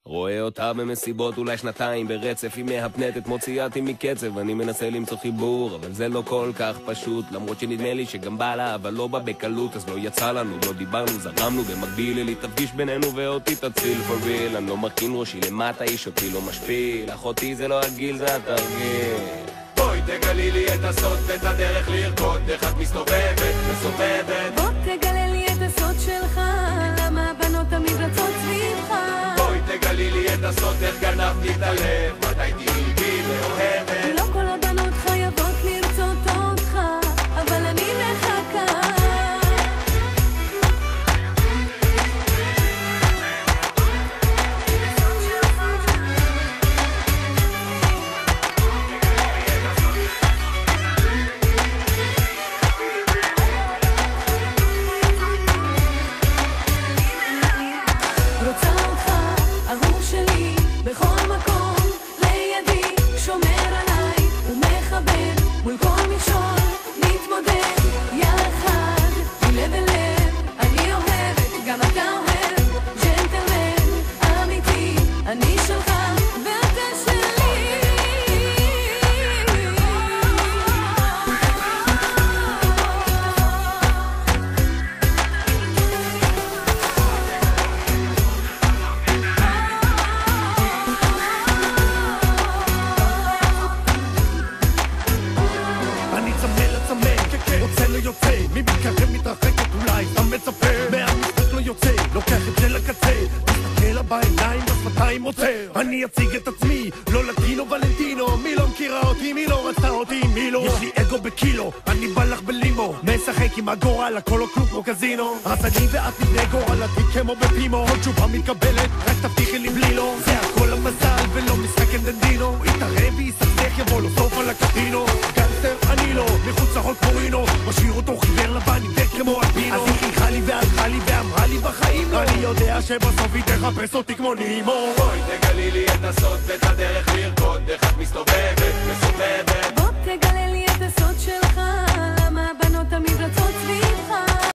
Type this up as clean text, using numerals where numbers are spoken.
רואה אותה במסיבות אולי שנתיים ברצף, היא מהפנטת, מוציאה אותי מקצב, אני מנסה למצוא חיבור, אבל זה לא כל כך פשוט, למרות שנדמה לי שגם בא לה, אבל לא בא בקלות, אז לא יצא לנו, לא דיברנו, זרמנו במקביל, אלי תפגיש בינינו ואותי תציל for real, אני לא מרכין ראשי למטה, איש אותי לא משפיל, אחותי זה לא הגיל, זה התרגיל. בואי תגלי לי את הסוד ואת הדרך לרקוד, איך את מסתובבת, מסובבת. בוא תגלה לי את הסוד שלך, למה הבנות תמיד רצות סביבך. בואי תגלי לי את הסוד, איך גנבתי את הלב, מתי תהיי בי מאוהבת. לא כל הבנות חייבות לרצות אותך, אבל אני מחכה. אני אציג את עצמי, לא לטינו ולנטינו, מי לא מכירה אותי, מי לא רצה אותי, מי לא. יש לי אגו בקילו, אני בא לך בלימו, משחק עם הגורל, הכל או כלום כמו קזינו. אז אני ואת נבנה גורל, עתיד כמו בפימו, כל תשובה מתקבלת, רק תבטיחי לי בלי לא. זה הכל המזל ולא משחק אנדנדינו, יתערב ויסכסך יבוא לו סוף על הקטינו. גנגסטר אני לא, מחוץ לחול כמו רינו, משאיר אותו חיוור לבן, נבדק כמו אלפינו. אז היא חייכה לי והלכה לי ואמרה לי בחיים לא. אני יודע שבסוף היא תחפש אותי כמו נימו. בואי תגלי לי את הסוד ואת הדרך לרקוד, איך את מסתובבת